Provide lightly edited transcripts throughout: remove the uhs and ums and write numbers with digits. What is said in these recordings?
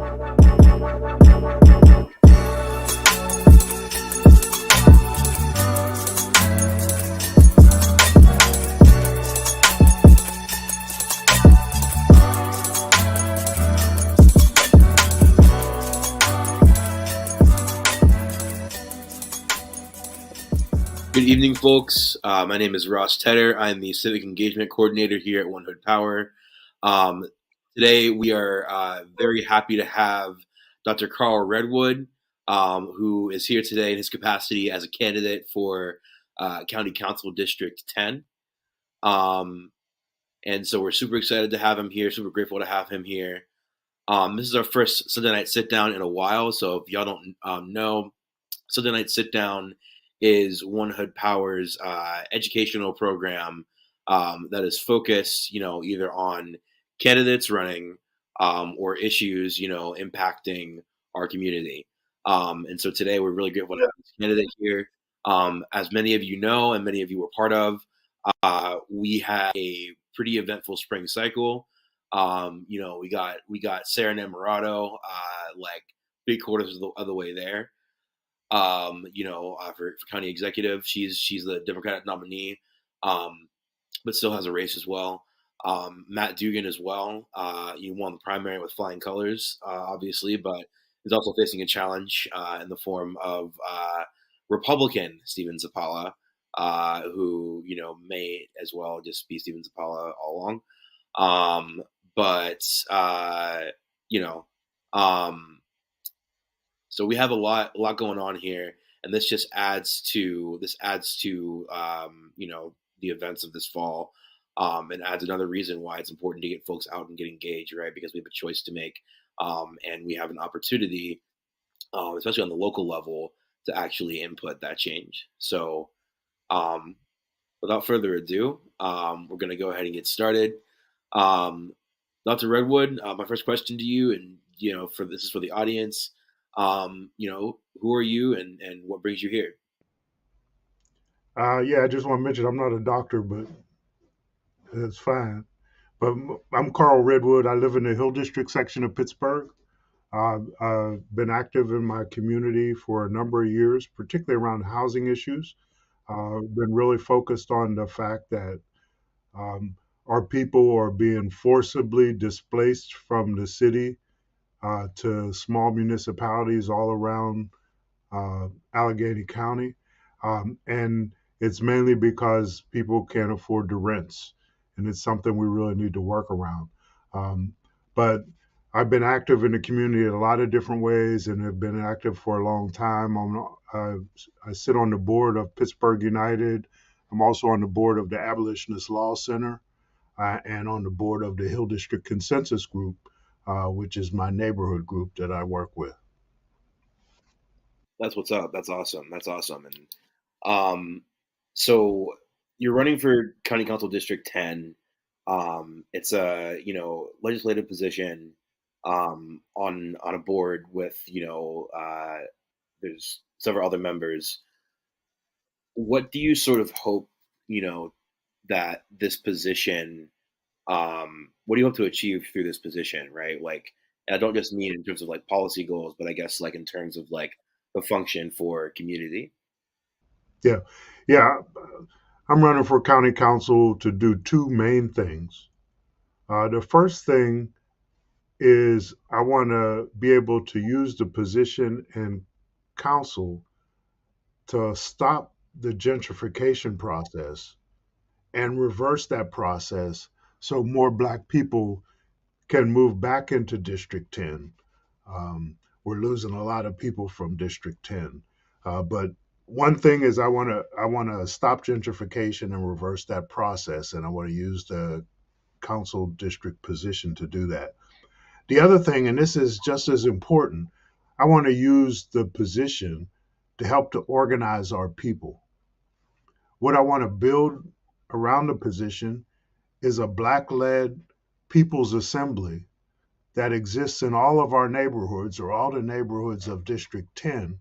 Good evening, folks. My name is Ross Tedder. I'm the Civic Engagement Coordinator here at One Hood Power. Today, we are very happy to have Dr. Carl Redwood, who is here today in his capacity as a candidate for County Council District 10. And so we're super excited to have him here, super grateful to have him here. This is our first Sunday Night SitDown in a while, so if y'all don't know, Sunday Night SitDown is One Hood Power's educational program that is focused, either on candidates running or issues, impacting our community. And so today we're really grateful to have this candidate here. As many of you know, and many of you were part of, we had a pretty eventful spring cycle. We got Sarah Namorado, like 3/4 of the way there. For county executive, she's the Democratic nominee, but still has a race as well. Matt Dugan as well. He won the primary with flying colors, obviously, but is also facing a challenge in the form of Republican Stephen Zapala, who may as well just be Stephen Zapala all along. So we have a lot going on here, and this just adds to the events of this fall, and adds another reason why it's important to get folks out and get engaged, right? Because we have a choice to make, and we have an opportunity, especially on the local level, to actually input that change. So, without further ado, we're going to go ahead and get started. Dr. Redwood, my first question to you, and this is for the audience. Who are you and what brings you here? I just want to mention I'm not a doctor, but that's fine. But I'm Carl Redwood. I live in the Hill District section of Pittsburgh. I've been active in my community for a number of years, particularly around housing issues. Been really focused on the fact that our people are being forcibly displaced from the city to small municipalities all around Allegheny County. And it's mainly because people can't afford the rents. And it's something we really need to work around. But I've been active in the community in a lot of different ways and have been active for a long time. I sit on the board of Pittsburgh United. I'm also on the board of the Abolitionist Law Center and on the board of the Hill District Consensus Group, which is my neighborhood group that I work with. That's what's up. That's awesome. And so you're running for County Council District 10. It's a legislative position on a board with there's several other members. What do you sort of hope that this position? What do you hope to achieve through this position, right? Like, I don't just mean in terms of like policy goals, but I guess like in terms of like the function for community. Yeah. I'm running for county council to do two main things. The first thing is I want to be able to use the position in council to stop the gentrification process and reverse that process so more Black people can move back into District 10. We're losing a lot of people from District 10. But one thing is I want to stop gentrification and reverse that process, and I want to use the council district position to do that. The other thing, and this is just as important, I want to use the position to help to organize our people. What I want to build around the position is a Black-led people's assembly that exists in all of our neighborhoods or all the neighborhoods of District 10,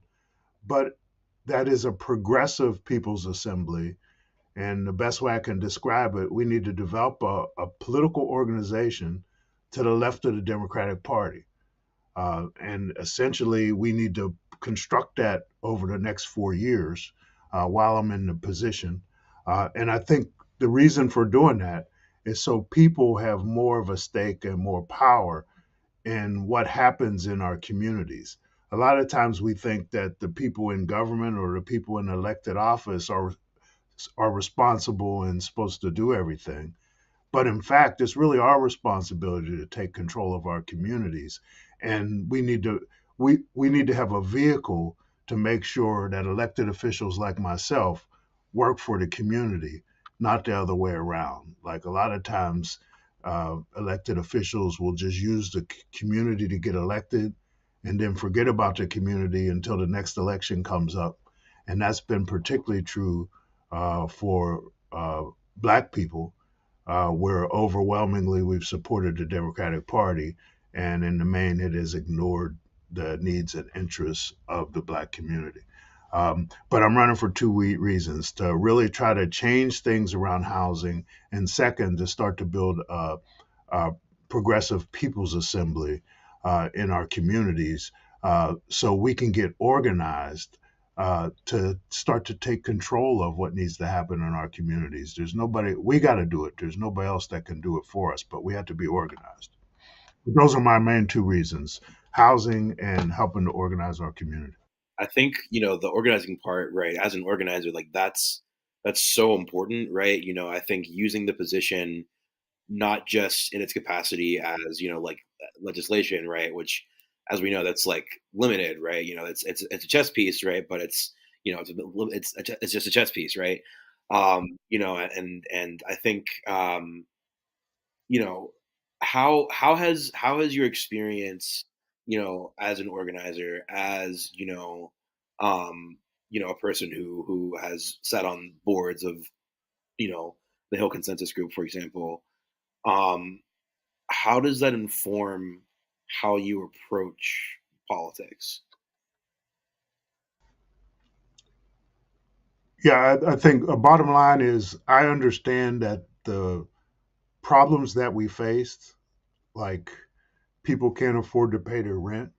but that is a progressive people's assembly. And the best way I can describe it, we need to develop a political organization to the left of the Democratic Party. And essentially, we need to construct that over the next 4 years while I'm in the position. And I think the reason for doing that is so people have more of a stake and more power in what happens in our communities. A lot of times we think that the people in government or the people in elected office are responsible and supposed to do everything. But in fact, it's really our responsibility to take control of our communities. And we need to have a vehicle to make sure that elected officials like myself work for the community, not the other way around. Like a lot of times, elected officials will just use the community to get elected and then forget about the community until the next election comes up. And that's been particularly true for Black people, where overwhelmingly we've supported the Democratic Party, and in the main, it has ignored the needs and interests of the Black community. But I'm running for two reasons: to really try to change things around housing, and second, to start to build a progressive people's assembly in our communities so we can get organized to start to take control of what needs to happen in our communities. There's nobody, we got to do it. There's nobody else that can do it for us, but we have to be organized. Those are my main two reasons: housing and helping to organize our community. I think, the organizing part, right? As an organizer, like that's so important, right? I think using the position not just in its capacity as, like legislation, right? Which, as we know, that's like limited, right? It's a chess piece, right? But it's it's just a chess piece, right? And I think you know how has your experience, as an organizer, as a person who has sat on boards of, the Hill Consensus Group, for example. um how does that inform how you approach politics? Yeah, I think a bottom line is I understand that the problems that we faced, like people can't afford to pay their rent,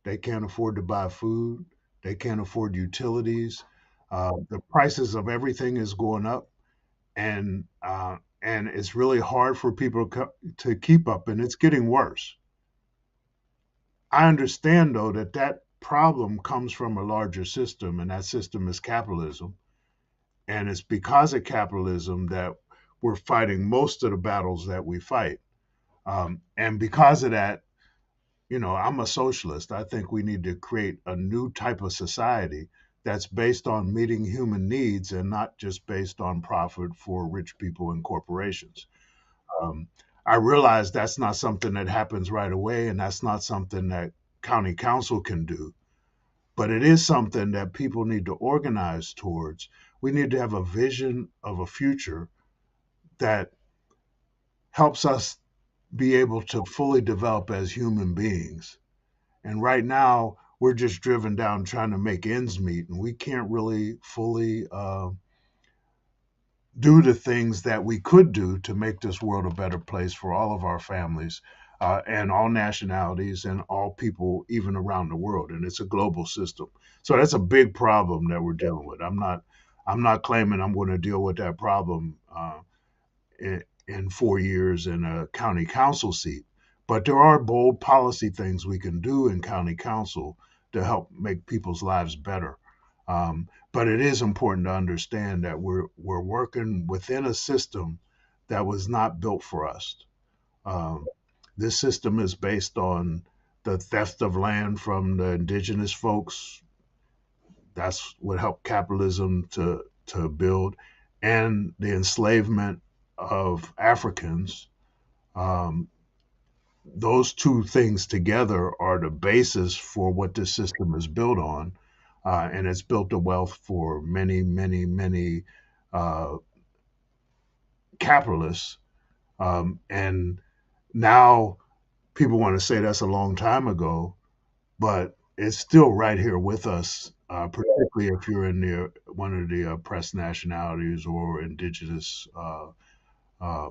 they can't afford to buy food, they can't afford utilities, the prices of everything is going up, and it's really hard for people to keep up, and it's getting worse. I understand though that that problem comes from a larger system, and that system is capitalism. And it's because of capitalism that we're fighting most of the battles that we fight. And because of that, I'm a socialist. I think we need to create a new type of society that's based on meeting human needs and not just based on profit for rich people and corporations. Um, I realize that's not something that happens right away, and that's not something that county council can do, but it is something that people need to organize towards. We need to have a vision of a future that helps us be able to fully develop as human beings. And right now, we're just driven down trying to make ends meet, and we can't really fully do the things that we could do to make this world a better place for all of our families and all nationalities and all people, even around the world. And it's a global system, so that's a big problem that we're dealing with. I'm not claiming I'm going to deal with that problem in 4 years in a county council seat, but there are bold policy things we can do in county council to help make people's lives better. But it is important to understand that we're working within a system that was not built for us. Um, this system is based on the theft of land from the indigenous folks. That's what helped capitalism to build, and the enslavement of Africans. Um, those two things together are the basis for what this system is built on, and it's built a wealth for many, many, many uh, capitalists. And now people want to say that's a long time ago, but it's still right here with us, particularly if you're in one of the oppressed nationalities or indigenous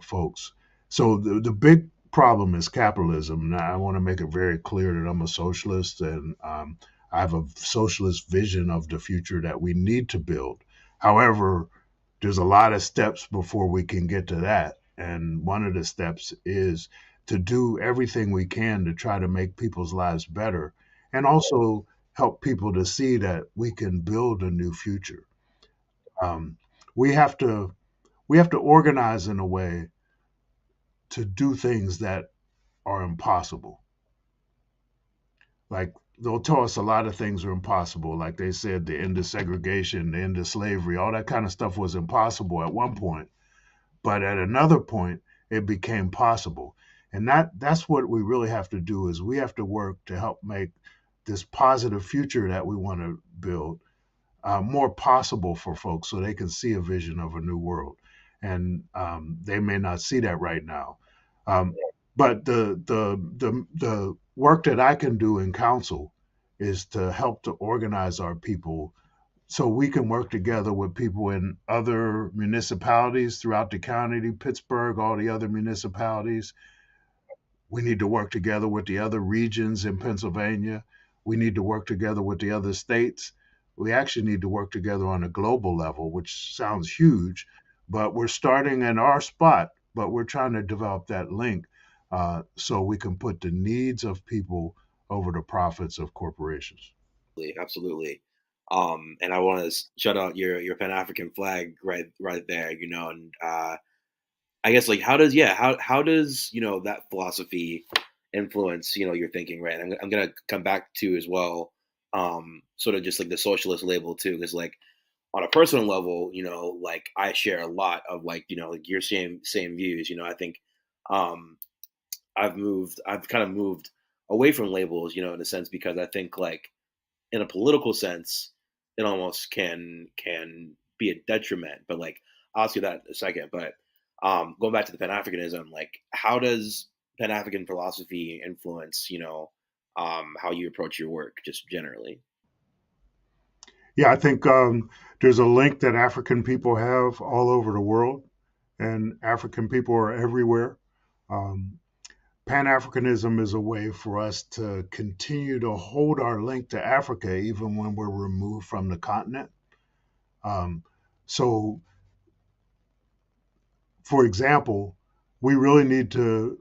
folks. So the big problem is capitalism. Now, I want to make it very clear that I'm a socialist, and I have a socialist vision of the future that we need to build. However, there's a lot of steps before we can get to that. And one of the steps is to do everything we can to try to make people's lives better, and also help people to see that we can build a new future. Um, we have to we have to organize in a way to do things that are impossible. Like, they'll tell us a lot of things are impossible. Like they said, the end of segregation, the end of slavery, all that kind of stuff was impossible at one point. But at another point, it became possible. And that's what we really have to do, is we have to work to help make this positive future that we want to build more possible for folks, so they can see a vision of a new world. And they may not see that right now. Um, but the work that I can do in council is to help to organize our people so we can work together with people in other municipalities throughout the county, Pittsburgh, all the other municipalities. We need to work together with the other regions in Pennsylvania. We need to work together with the other states. We actually need to work together on a global level, which sounds huge, but we're starting in our spot, but we're trying to develop that link so we can put the needs of people over the profits of corporations. Absolutely. And I want to shout out your Pan African flag right there. And I guess, like, how does that philosophy influence your thinking, right? And I'm gonna come back to as well, sort of just like the socialist label too, because, like, on a personal level, like, I share a lot of, like, like your same views. I think um I've kind of moved away from labels, in a sense, because I think, like, in a political sense, it almost can be a detriment. But, like, I'll ask you that in a second. But going back to the Pan Africanism, like, how does Pan African philosophy influence, how you approach your work, just generally? Yeah, I think there's a link that African people have all over the world, and African people are everywhere. Um, Pan Africanism is a way for us to continue to hold our link to Africa even when we're removed from the continent. Um, so, for example, we really need to,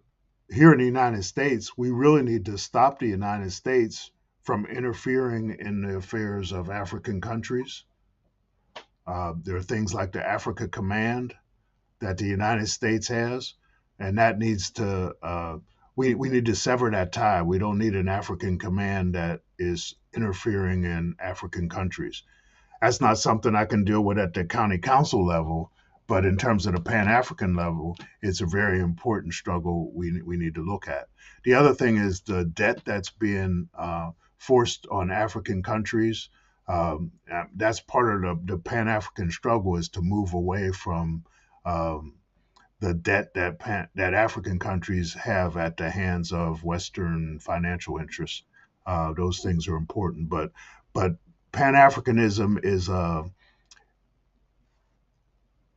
here in the United States, we really need to stop the United States from interfering in the affairs of African countries. There are things like the Africa Command that the United States has, and that needs to we need to sever that tie. We don't need an African command that is interfering in African countries. That's not something I can deal with at the county council level, but in terms of the Pan African level, it's a very important struggle we need to look at. The other thing is the debt that's being forced on African countries. That's part of the Pan African struggle, is to move away from um, the debt that African countries have at the hands of Western financial interests. Those things are important, but Pan Africanism is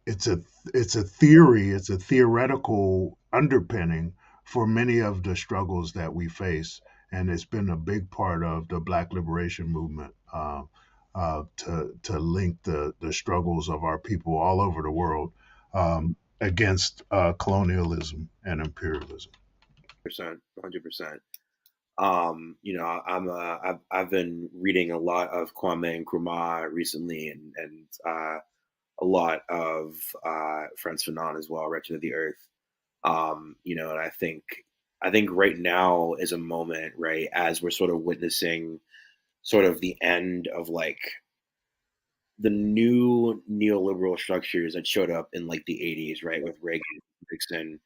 it's a it's a theory, it's a theoretical underpinning for many of the struggles that we face, and it's been a big part of the Black liberation movement. To link the struggles of our people all over the world against colonialism and imperialism. 100%. I've been reading a lot of Kwame Nkrumah recently, and a lot of Frantz Fanon as well, Wretched of the Earth. And I think right now is a moment, right, as we're sort of witnessing sort of the end of, like, the new neoliberal structures that showed up in, like, the 80s, right, with Reagan, Nixon,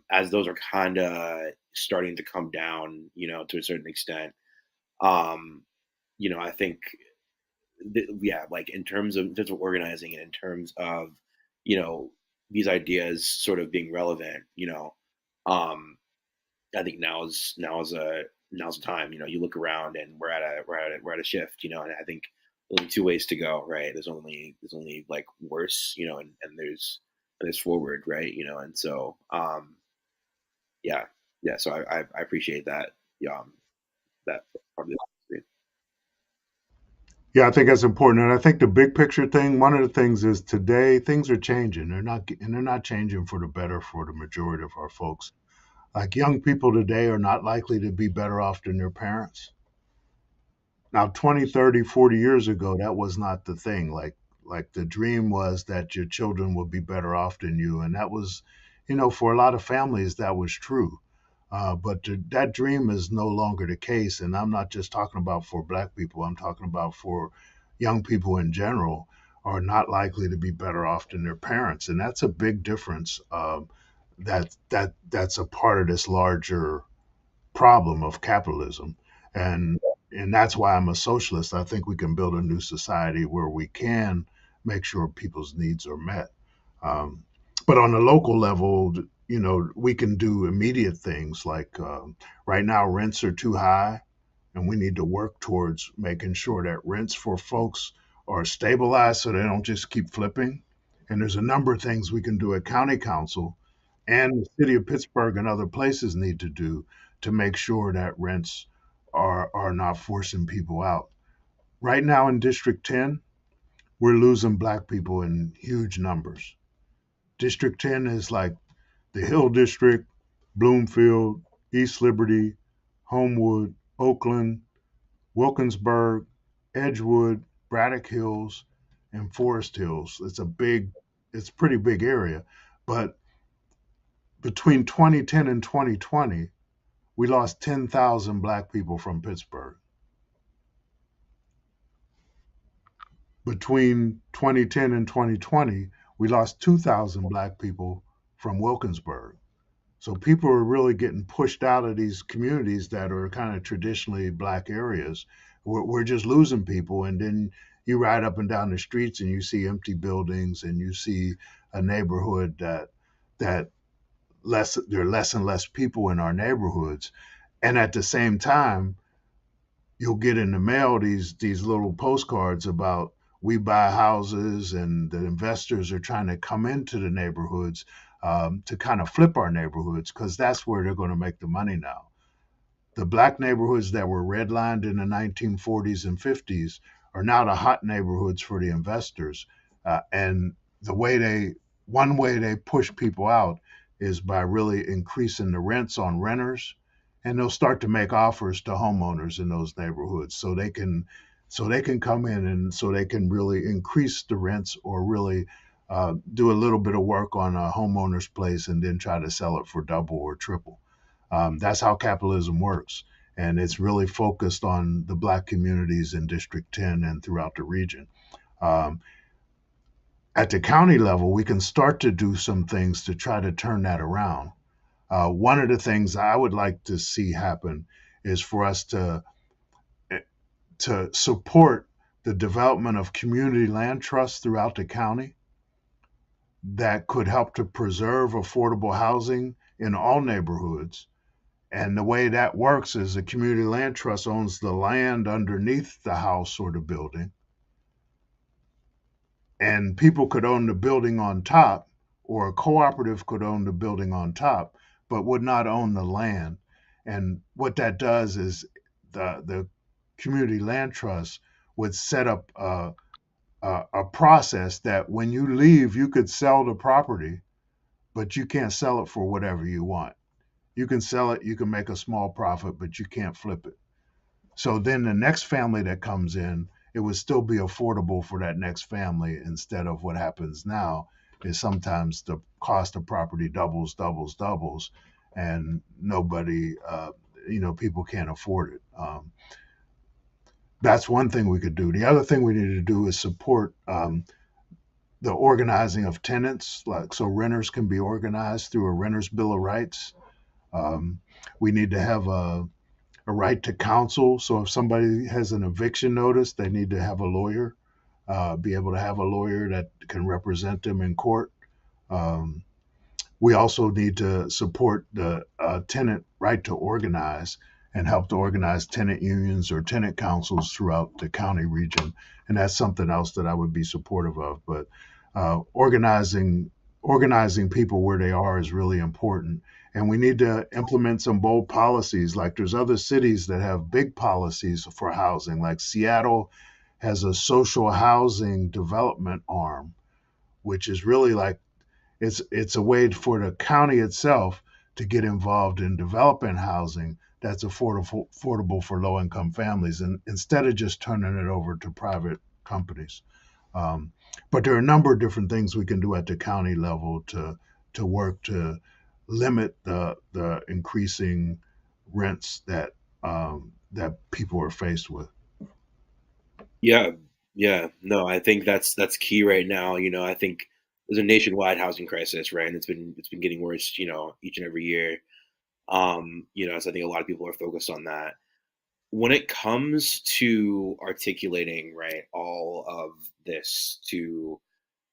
as those are kind of starting to come down, to a certain extent. Um, I think, yeah, like, in terms of organizing, and in terms of, you know, these ideas sort of being relevant, um, I think now's a time. You look around, and we're at a shift. And I think there's only two ways to go, right? There's only like worse, and there's forward, right? And so yeah, yeah. So I appreciate that. That probably. Yeah, I think that's important. And I think the big picture thing, one of the things is today things are changing. They're not changing for the better for the majority of our folks. Like young people today are not likely to be better off than their parents. Now 20, 30, 40 years ago that was not the thing. Like the dream was that your children would be better off than you, and that was, for a lot of families that was true. That dream is no longer the case, and I'm not just talking about for Black people. I'm talking about for young people in general are not likely to be better off than their parents, and that's a big difference. That's a part of this larger problem of capitalism, and and that's why I'm a socialist. I think we can build a new society where we can make sure people's needs are met. Um, but on the local level, we can do immediate things like right now rents are too high, and we need to work towards making sure that rents for folks are stabilized so they don't just keep flipping. And there's a number of things we can do at county council and the city of Pittsburgh and other places need to do to make sure that rents are not forcing people out. Right now in District 10, we're losing Black people in huge numbers. District 10 is like the Hill District, Bloomfield, East Liberty, Homewood, Oakland, Wilkinsburg, Edgewood, Braddock Hills, and Forest Hills. It's a pretty big area. But between 2010 and 2020, we lost 10,000 Black people from Pittsburgh. Between 2010 and 2020, we lost 2,000 Black people from Wilkinsburg. So people are really getting pushed out of these communities that are kind of traditionally Black areas. We're just losing people. And then you ride up and down the streets and you see empty buildings and you see a neighborhood that there are less and less people in our neighborhoods. And at the same time, you'll get in the mail these little postcards about we buy houses and the investors are trying to come into the neighborhoods to kind of flip our neighborhoods because that's where they're going to make the money now. The Black neighborhoods that were redlined in the 1940s and 50s are now the hot neighborhoods for the investors. And one way they push people out is by really increasing the rents on renters, and they'll start to make offers to homeowners in those neighborhoods so they can come in and so they can really increase the rents or really do a little bit of work on a homeowner's place and then try to sell it for double or triple. That's how capitalism works. And it's really focused on the Black communities in District 10 and throughout the region. Um, at the county level, we can start to do some things to try to turn that around. One of the things I would like to see happen is for us to support the development of community land trusts throughout the county that could help to preserve affordable housing in all neighborhoods. And the way that works is the community land trust owns the land underneath the house or the building, and people could own the building on top, or a cooperative could own the building on top, but would not own the land. And what that does is the community land trust would set up a process that when you leave, you could sell the property, but you can't sell it for whatever you want. You can sell it, you can make a small profit, but you can't flip it. So then the next family that comes in, it would still be affordable for that next family instead of what happens now is sometimes the cost of property doubles, and nobody, people can't afford it. That's one thing we could do. The other thing we need to do is support the organizing of tenants, like so renters can be organized through a renter's bill of rights. We need to have a right to counsel. So if somebody has an eviction notice, they need to have a lawyer, be able to have a lawyer that can represent them in court. We also need to support the tenant right to organize and help to organize tenant unions or tenant councils throughout the county region. And that's something else that I would be supportive of. But organizing people where they are is really important. And we need to implement some bold policies. Like there's other cities that have big policies for housing. Like Seattle has a social housing development arm, which is really like it's a way for the county itself to get involved in developing housing that's affordable for low income families, and instead of just turning it over to private companies. Um, but there are a number of different things we can do at the county level to work to limit the increasing rents that people are faced with. Yeah, yeah. No, I think that's key right now. I think there's a nationwide housing crisis, right? And it's been getting worse, each and every year. So I think a lot of people are focused on that. When it comes to articulating, right, all of this to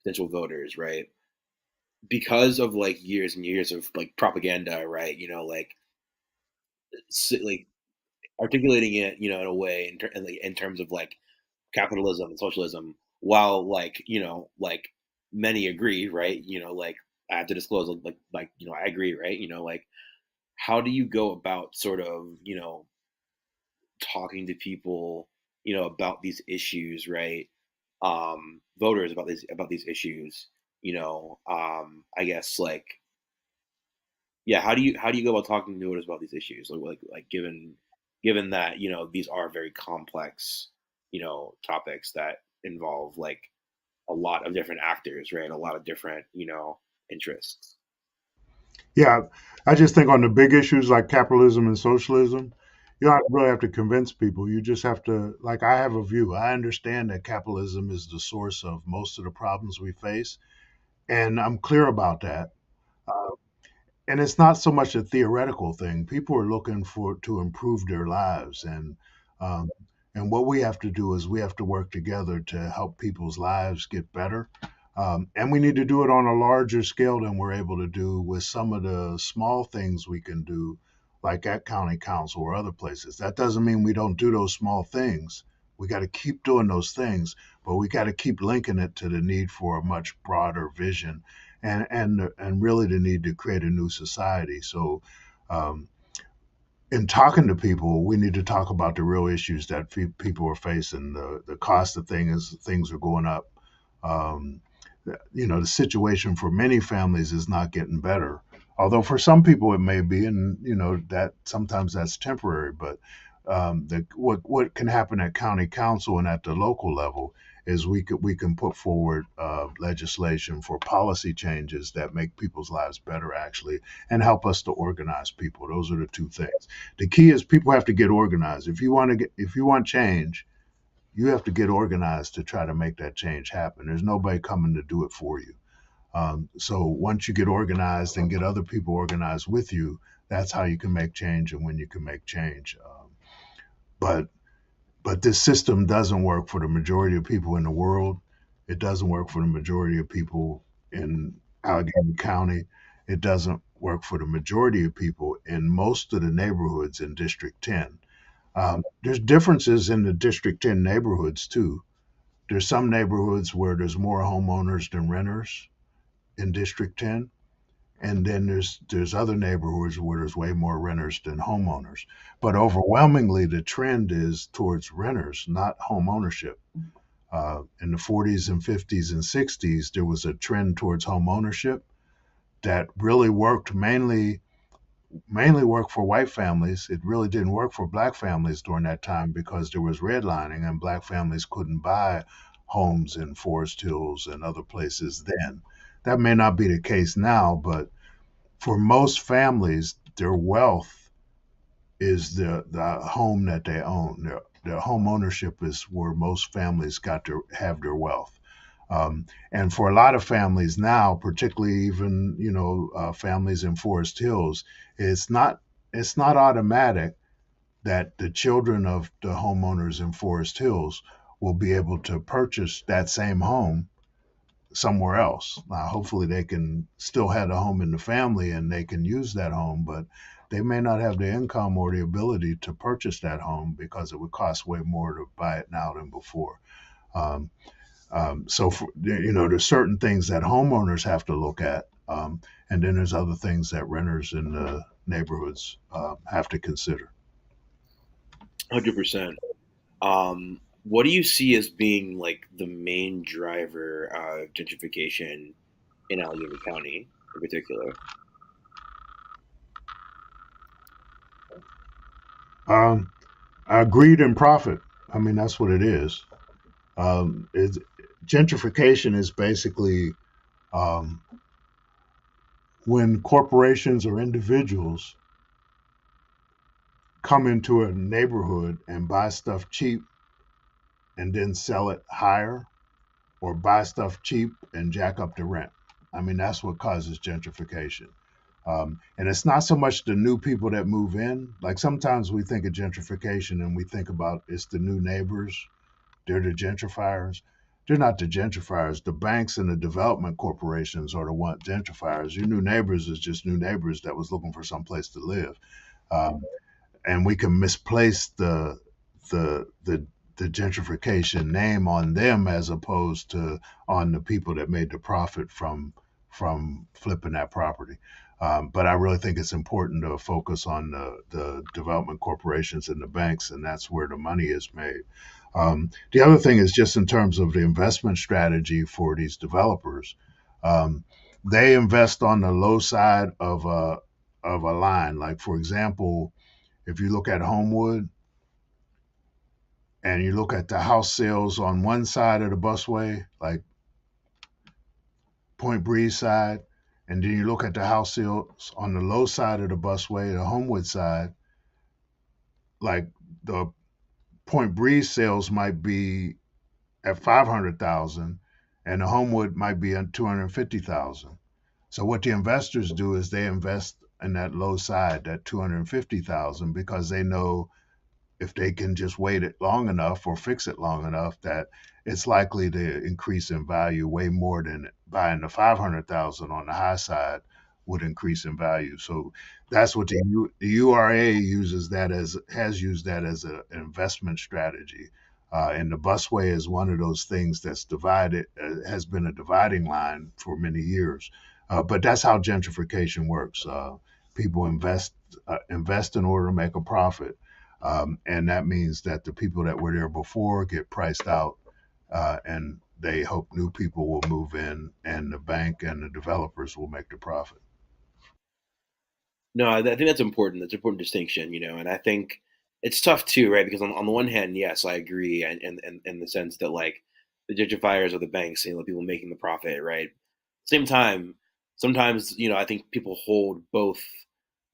potential voters, right? Because of like years and years of like propaganda, right? Like like articulating it, in a way in terms of like capitalism and socialism, while like like many agree, right? Like I have to disclose, like I agree, right? Like how do you go about sort of talking to people, about these issues, right? Voters about these issues, I guess like yeah, how do you go about talking to voters about these issues? Like given that these are very complex topics that involve like a lot of different actors, right? A lot of different interests. Yeah, I just think on the big issues like capitalism and socialism, you don't really have to convince people. You just have to, like, I have a view. I understand that capitalism is the source of most of the problems we face, and I'm clear about that. Uh, and it's not so much a theoretical thing. People are looking for to improve their lives, um, and what we have to do is we have to work together to help people's lives get better. And we need to do it on a larger scale than we're able to do with some of the small things we can do, like at county council or other places. That doesn't mean we don't do those small things. We got to keep doing those things, but we got to keep linking it to the need for a much broader vision and really the need to create a new society. So, um, in talking to people, we need to talk about the real issues that people are facing. The cost of things are going up. Um, the situation for many families is not getting better. Although for some people it may be, and that sometimes that's temporary. But what can happen at county council and at the local level is we can put forward legislation for policy changes that make people's lives better actually, and help us to organize people. Those are the two things. The key is people have to get organized. If you want change, you have to get organized to try to make that change happen. There's nobody coming to do it for you. So once you get organized and get other people organized with you, that's how you can make change and when you can make change. But but this system doesn't work for the majority of people in the world. It doesn't work for the majority of people in Allegheny County. It doesn't work for the majority of people in most of the neighborhoods in District 10. There's differences in the District 10 neighborhoods too. There's some neighborhoods where there's more homeowners than renters in District 10, and then there's other neighborhoods where there's way more renters than homeowners. But overwhelmingly, the trend is towards renters, not home ownership. In the 40s and 50s and 60s, there was a trend towards home ownership that really worked mainly worked for white families. It really didn't work for black families during that time because there was redlining and black families couldn't buy homes in Forest Hills and other places then. That may not be the case now, but for most families, their wealth is the home that they own. Their home ownership is where most families got to have their wealth. And for a lot of families now, particularly even families in Forest Hills, it's not it's not automatic that the children of the homeowners in Forest Hills will be able to purchase that same home somewhere else. Now, hopefully, they can still have a home in the family and they can use that home, but they may not have the income or the ability to purchase that home because it would cost way more to buy it now than before. Um, so, there's certain things that homeowners have to look at And then there's other things that renters in the neighborhoods have to consider. 100%. What do you see as being like the main driver of gentrification in Allegheny County in particular? Um, Greed and profit. I mean, that's what it is. It's, gentrification is basically um, when corporations or individuals come into a neighborhood and buy stuff cheap and then sell it higher, or buy stuff cheap and jack up the rent. I mean, that's what causes gentrification. And it's not so much the new people that move in. Like sometimes we think of gentrification and we think about it's the new neighbors, they're the gentrifiers. They're not the gentrifiers. The banks and the development corporations are the one gentrifiers. Your new neighbors is just new neighbors that was looking for some place to live. Um, and we can misplace the the the gentrification name on them as opposed to on the people that made the profit from flipping that property. But I really think it's important to focus on the development corporations and the banks, and that's where the money is made. The other thing is just in terms of the investment strategy for these developers. Um, they invest on the low side of a line. Like for example, if you look at Homewood and you look at the house sales on one side of the busway, like Point Breeze side, and then you look at the house sales on the low side of the busway, the Homewood side, like the Point Breeze sales might be at 500,000 and the Homewood might be at 250,000. So what the investors do is they invest in that low side, that 250,000, because they know if they can just wait it long enough or fix it long enough that it's likely to increase in value way more than buying the 500,000 on the high side would increase in value. So that's what the URA uses that as has used that as an investment strategy. And the busway is one of those things that's divided, has been a dividing line for many years. But that's how gentrification works. People invest in order to make a profit, and that means that the people that were there before get priced out, and they hope new people will move in, and the bank and the developers will make the profit. No, I think that's important. That's an important distinction, and I think it's tough too, right? Because on the one hand, yes, I agree, and in the sense that like the gentrifiers are the banks, the people making the profit, right? Same time, sometimes I think people hold both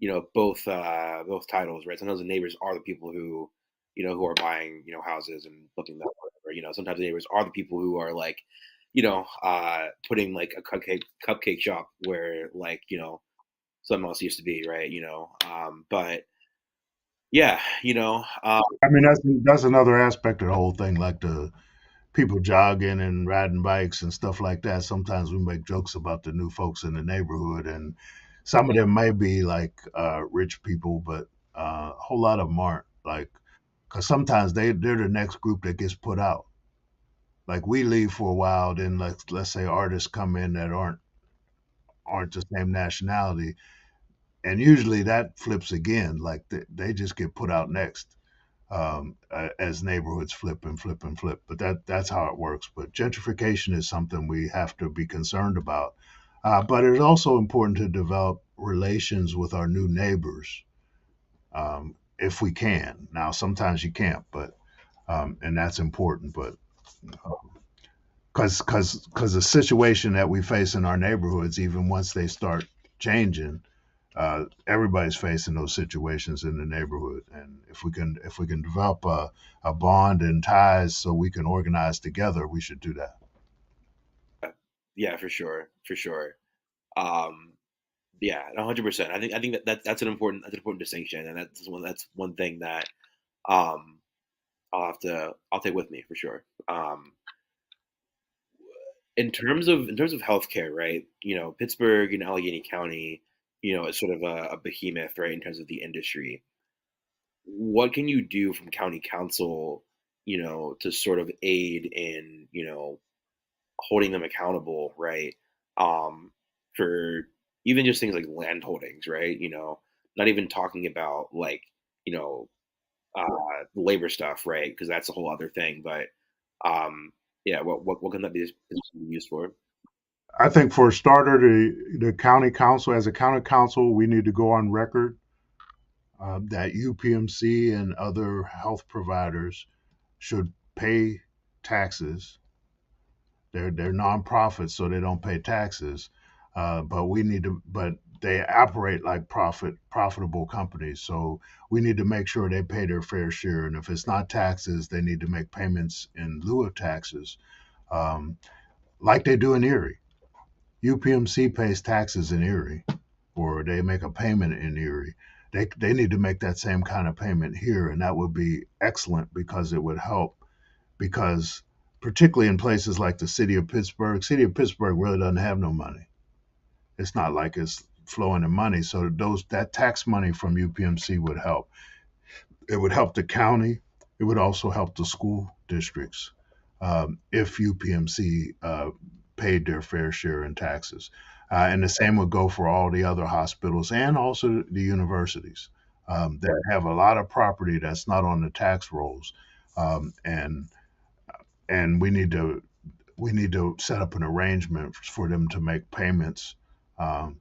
titles, right? Sometimes the neighbors are the people who are buying houses and flipping them, or whatever. Sometimes the neighbors are the people who are like putting like a cupcake shop where like something else used to be, right? But yeah, I mean, that's another aspect of the whole thing, like the people jogging and riding bikes and stuff like that. Sometimes we make jokes about the new folks in the neighborhood, and some of them may be like rich people, but a whole lot of them aren't. Like, because sometimes they're the next group that gets put out. Like we leave for a while, then let's say artists come in that aren't the same nationality, and usually that flips again. Like they just get put out next, as neighborhoods flip and flip and flip. But that's how it works. But gentrification is something we have to be concerned about. But it's also important to develop relations with our new neighbors, if we can. Now, sometimes you can't, but and that's important. But because the situation that we face in our neighborhoods, even once they start changing, everybody's facing those situations in the neighborhood, and if we can develop a bond and ties so we can organize together, we should do that. yeah, for sure, for sure. Um, yeah, 100%. I think that's an important distinction, and that's one thing that um I'll take with me for sure. In terms of healthcare, right? Pittsburgh and Allegheny County, is sort of a behemoth, right, in terms of the industry. What can you do from county council, to sort of aid in, holding them accountable, right? Um, for even just things like land holdings, right? Not even talking about like, you know, labor stuff, right? Because that's a whole other thing. But yeah, what can that be used for? I think for a starter, the county council, as a county council, we need to go on record that UPMC and other health providers should pay taxes. They're nonprofits, so they don't pay taxes. But they operate like profitable companies. So we need to make sure they pay their fair share. And if it's not taxes, they need to make payments in lieu of taxes, um, like they do in Erie. UPMC pays taxes in Erie, or they make a payment in Erie. They need to make that same kind of payment here, and that would be excellent because it would help. Because particularly in places like the city of Pittsburgh really doesn't have no money. It's not like it's flowing in money. So that tax money from UPMC would help. It would help the county. It would also help the school districts if UPMC paid their fair share in taxes. And the same would go for all the other hospitals and also the universities that have a lot of property that's not on the tax rolls. Um, and and we need to set up an arrangement for them to make payments um,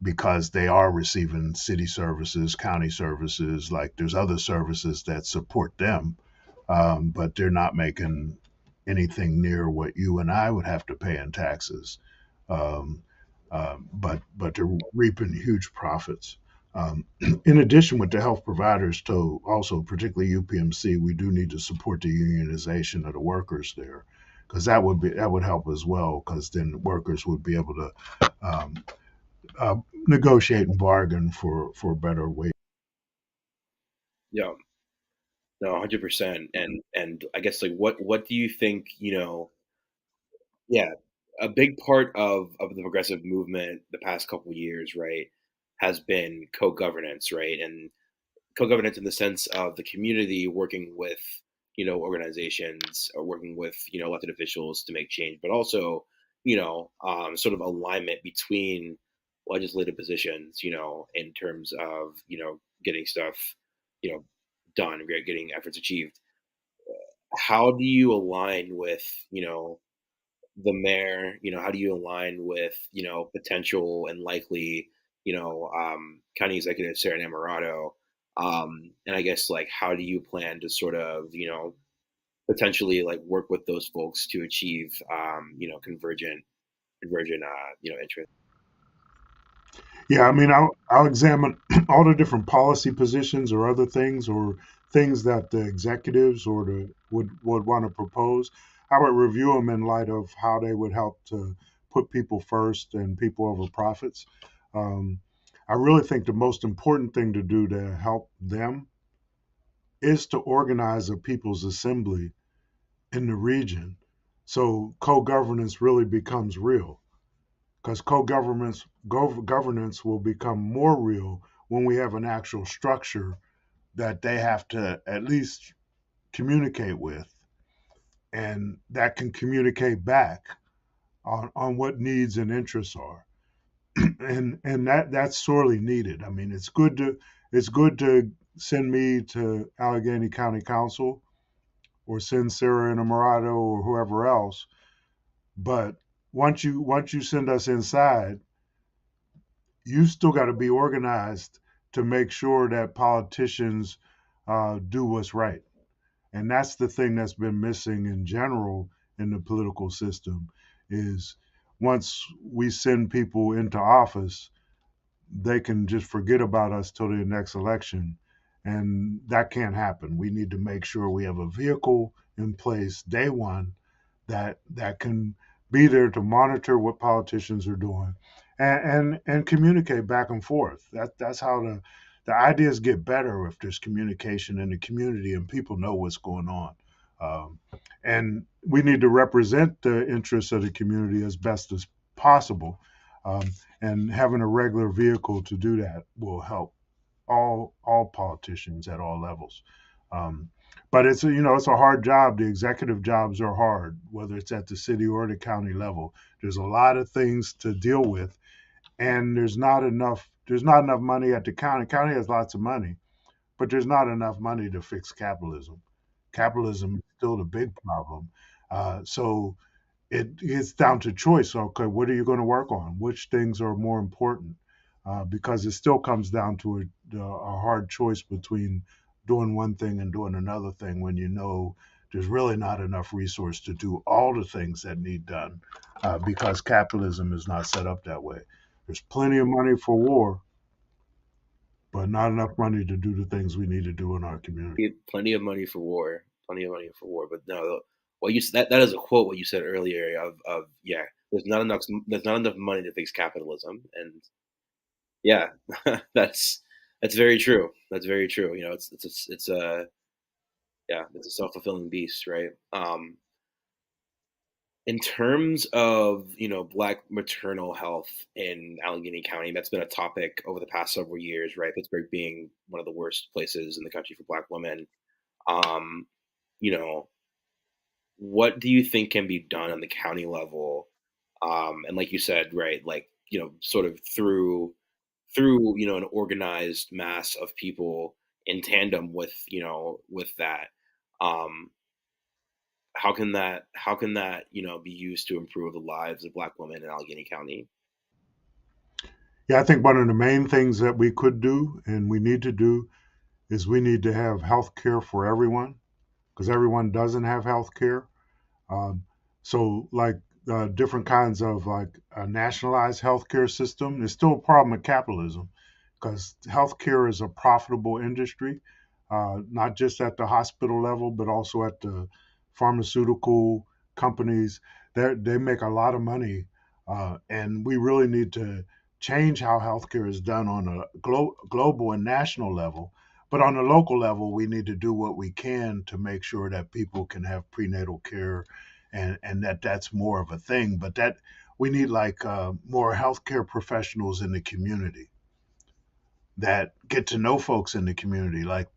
because they are receiving city services, county services. Like there's other services that support them, but they're not making anything near what you and I would have to pay in taxes. Um, but they're reaping huge profits. In addition, with the health providers, too, also particularly UPMC, we do need to support the unionization of the workers there, because that would help as well. Because then workers would be able to um, uh, negotiate and bargain for better wage. Yeah, no, 100%. And I guess like what do you think? Yeah, a big part of the progressive movement the past couple years, right, has been co-governance, right, and co-governance in the sense of the community working with organizations or working with elected officials to make change, but also sort of alignment between legislative positions, in terms of getting stuff you know done, getting efforts achieved. How do you align with the mayor? How do you align with potential and likely county executive Sarah Namarato? And I guess like how do you plan to sort of potentially like work with those folks to achieve convergent interests? Yeah, I mean, I'll examine all the different policy positions or things that the executives would want to propose. I would review them in light of how they would help to put people first and people over profits. Um, I really think the most important thing to do to help them is to organize a people's assembly in the region, so co-governance really becomes real, because governance will become more real when we have an actual structure that they have to at least communicate with, and that can communicate back on what needs and interests are. And that's sorely needed. I mean, it's good to send me to Allegheny County Council or send Sarah Inamorado or whoever else, but once you send us inside, you still got to be organized to make sure that politicians do what's right. And that's the thing that's been missing in general in the political system is once we send people into office, they can just forget about us till the next election. And that can't happen. We need to make sure we have a vehicle in place day one that can be there to monitor what politicians are doing and communicate back and forth. That's how the ideas get better if there's communication in the community and people know what's going on. Um, and we need to represent the interests of the community as best as possible. Um, and having a regular vehicle to do that will help all politicians at all levels. Um, but it's a hard job. The executive jobs are hard, whether it's at the city or the county level. There's a lot of things to deal with, and there's not enough money at the county. County has lots of money, but there's not enough money to fix capitalism. Capitalism is still the big problem. So it's down to choice. Okay, what are you going to work on? Which things are more important? Because it still comes down to a hard choice between doing one thing and doing another thing when you know there's really not enough resource to do all the things that need done, because capitalism is not set up that way. There's plenty of money for war, but not enough money to do the things we need to do in our community. Plenty of money for war, plenty of money for war. But no, what you that is a quote what you said earlier of yeah, there's not enough money to fix capitalism, and yeah, that's that's very true. That's very true. You know, it's a yeah, it's a self fulfilling beast, right? In terms of Black maternal health in Allegheny County, that's been a topic over the past several years, right? Pittsburgh being one of the worst places in the country for Black women. Um, you know, what do you think can be done on the county level? And like you said, right, like sort of through an organized mass of people in tandem with with that. Um, how can that be used to improve the lives of Black women in Allegheny County? Yeah, I think one of the main things that we could do and we need to do is we need to have health care for everyone because everyone doesn't have health care. Um, so, like different kinds of like a nationalized healthcare system, there's still a problem with capitalism because healthcare is a profitable industry, not just at the hospital level, but also at the pharmaceutical companies. They make a lot of money, and we really need to change how healthcare is done on a global and national level. But on the local level, we need to do what we can to make sure that people can have prenatal care and that's more of a thing. But that we need like more healthcare professionals in the community that get to know folks in the community. Like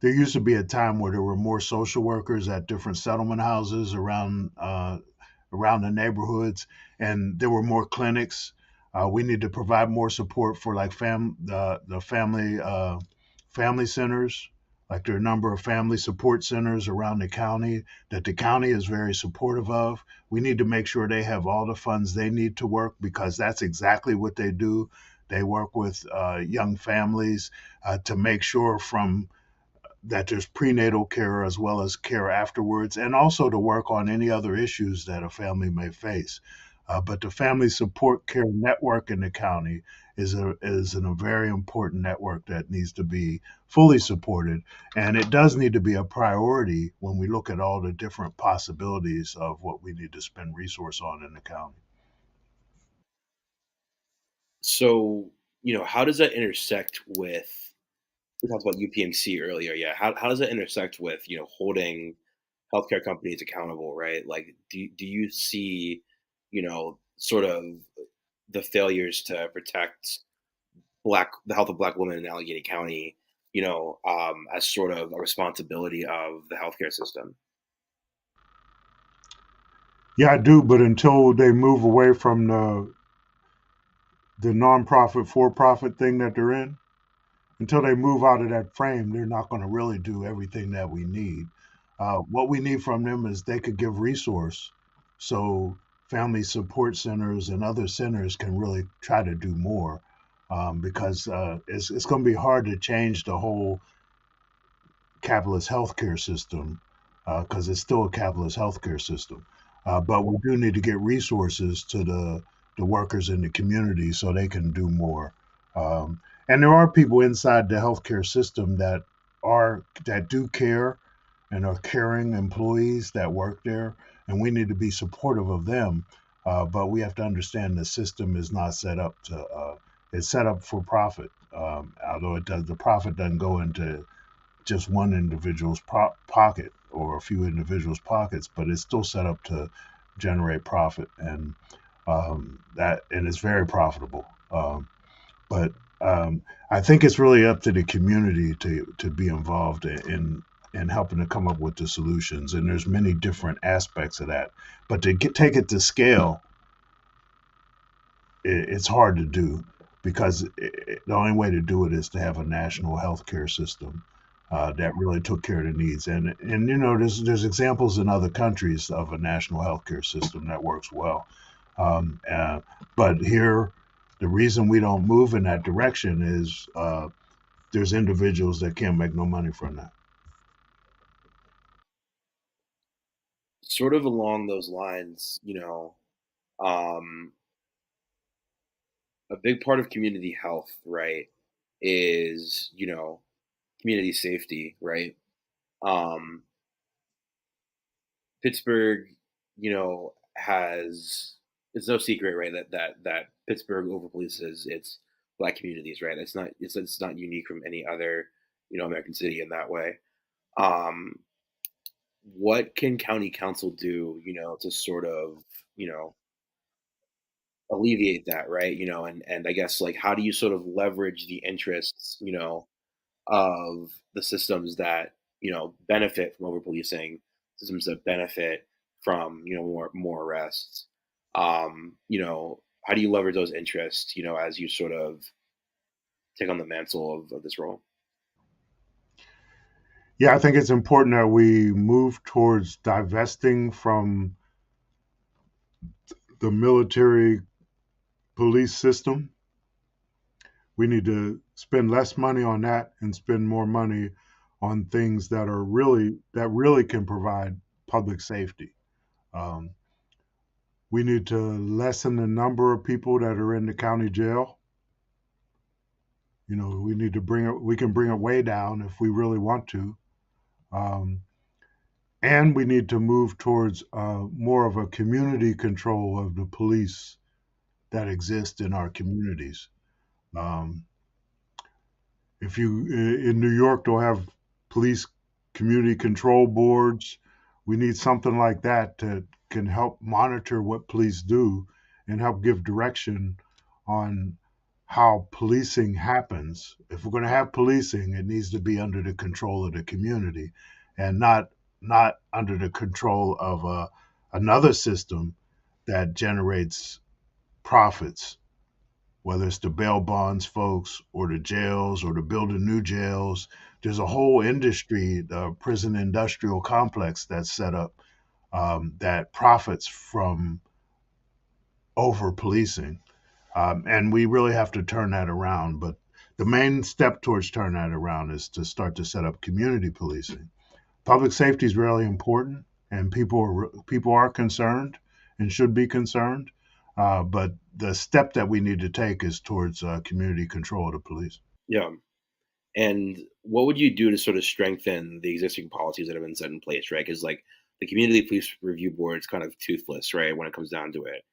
there used to be a time where there were more social workers at different settlement houses around the neighborhoods, and there were more clinics. We need to provide more support for like the family centers. Like there are a number of family support centers around the county that the county is very supportive of. We need to make sure they have all the funds they need to work because that's exactly what they do. They work with young families to make sure from that there's prenatal care as well as care afterwards, and also to work on any other issues that a family may face. But the family support care network in the county is a very important network that needs to be fully supported, and it does need to be a priority when we look at all the different possibilities of what we need to spend resource on in the county. So, how does that intersect with we talked about UPMC earlier, yeah. How does that intersect with, holding healthcare companies accountable, right? Like do you see, sort of the failures to protect the health of Black women in Allegheny County, as sort of a responsibility of the healthcare system? Yeah, I do, but until they move away from the nonprofit for profit thing that they're in, until they move out of that frame, they're not going to really do everything that we need. What we need from them is they could give resource so family support centers and other centers can really try to do more because it's going to be hard to change the whole capitalist healthcare system because it's still a capitalist healthcare system. But we do need to get resources to the workers in the community so they can do more. And there are people inside the healthcare system that do care and are caring employees that work there, and we need to be supportive of them. But we have to understand the system is not set up to. It's set up for profit. Although the profit doesn't go into just one individual's pocket or a few individuals' pockets, but it's still set up to generate profit, and it's very profitable. But I think it's really up to the community to be involved in helping to come up with the solutions. And there's many different aspects of that. But to take it to scale, it's hard to do because the only way to do it is to have a national healthcare system that really took care of the needs. And you know, there's examples in other countries of a national healthcare system that works well. Um, uh, but here, the reason we don't move in that direction is there's individuals that can't make no money from that. Sort of along those lines, um, a big part of community health, right, is, community safety, right? Um, Pittsburgh, has it's no secret, right, that Pittsburgh overpolices its black communities, right? It's not unique from any other, American city in that way. Um, what can county council do, to sort of, you know, alleviate that, right? And I guess like how do you sort of leverage the interests, of the systems that benefit from over policing, systems that benefit from more arrests. How do you leverage those interests? As you sort of take on the mantle of this role. Yeah, I think it's important that we move towards divesting from the military police system. We need to spend less money on that and spend more money on things that really can provide public safety. Um, we need to lessen the number of people that are in the county jail. You know, we need to bring it. We can bring it way down if we really want to. Um, and we need to move towards more of a community control of the police that exist in our communities. Um, if you in New York don't have police community control boards, we need something like that that can help monitor what police do and help give direction on how policing happens. If we're going to have policing, it needs to be under the control of the community and not under the control of another system that generates profits, whether it's the bail bonds folks or the jails or the building new jails. There's a whole industry, the prison industrial complex that's set up that profits from over policing. And we really have to turn that around. But the main step towards turning that around is to start to set up community policing. Public safety is really important, and people are concerned and should be concerned. But the step that we need to take is towards community control of the police. Yeah. And what would you do to sort of strengthen the existing policies that have been set in place, right? Because like the community police review board is kind of toothless, right? When it comes down to it.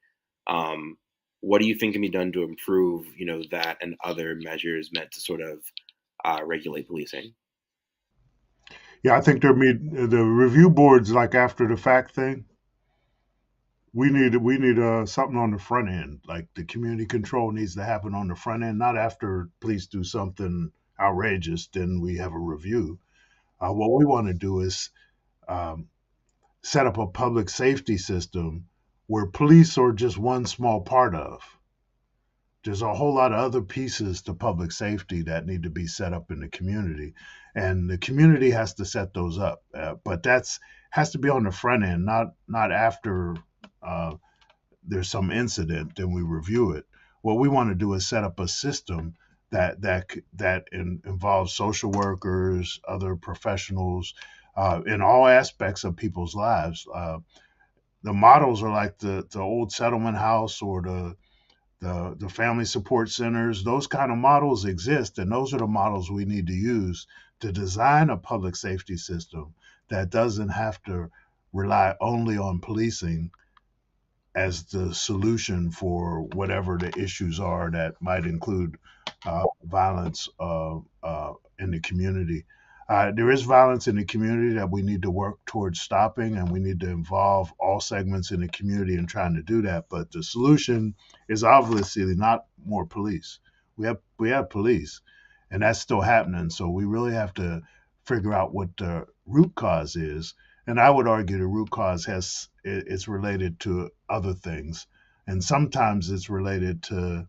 Um, what do you think can be done to improve, that and other measures meant to sort of regulate policing? Yeah, I think the review boards like after the fact thing. We need something on the front end. Like the community control needs to happen on the front end, not after police do something outrageous. Then we have a review. What we want to do is um, set up a public safety system where police are just one small part of. There's a whole lot of other pieces to public safety that need to be set up in the community, and the community has to set those up. But that's has to be on the front end, not after uh, there's some incident, then we review it. What we want to do is set up a system that involves social workers, other professionals, in all aspects of people's lives. The models are like the old settlement house or the family support centers. Those kind of models exist, and those are the models we need to use to design a public safety system that doesn't have to rely only on policing as the solution for whatever the issues are that might include violence in the community. There is violence in the community that we need to work towards stopping, and we need to involve all segments in the community in trying to do that. But the solution is obviously not more police. We have police, and that's still happening. So we really have to figure out what the root cause is. And I would argue the root cause it's related to other things, and sometimes it's related to,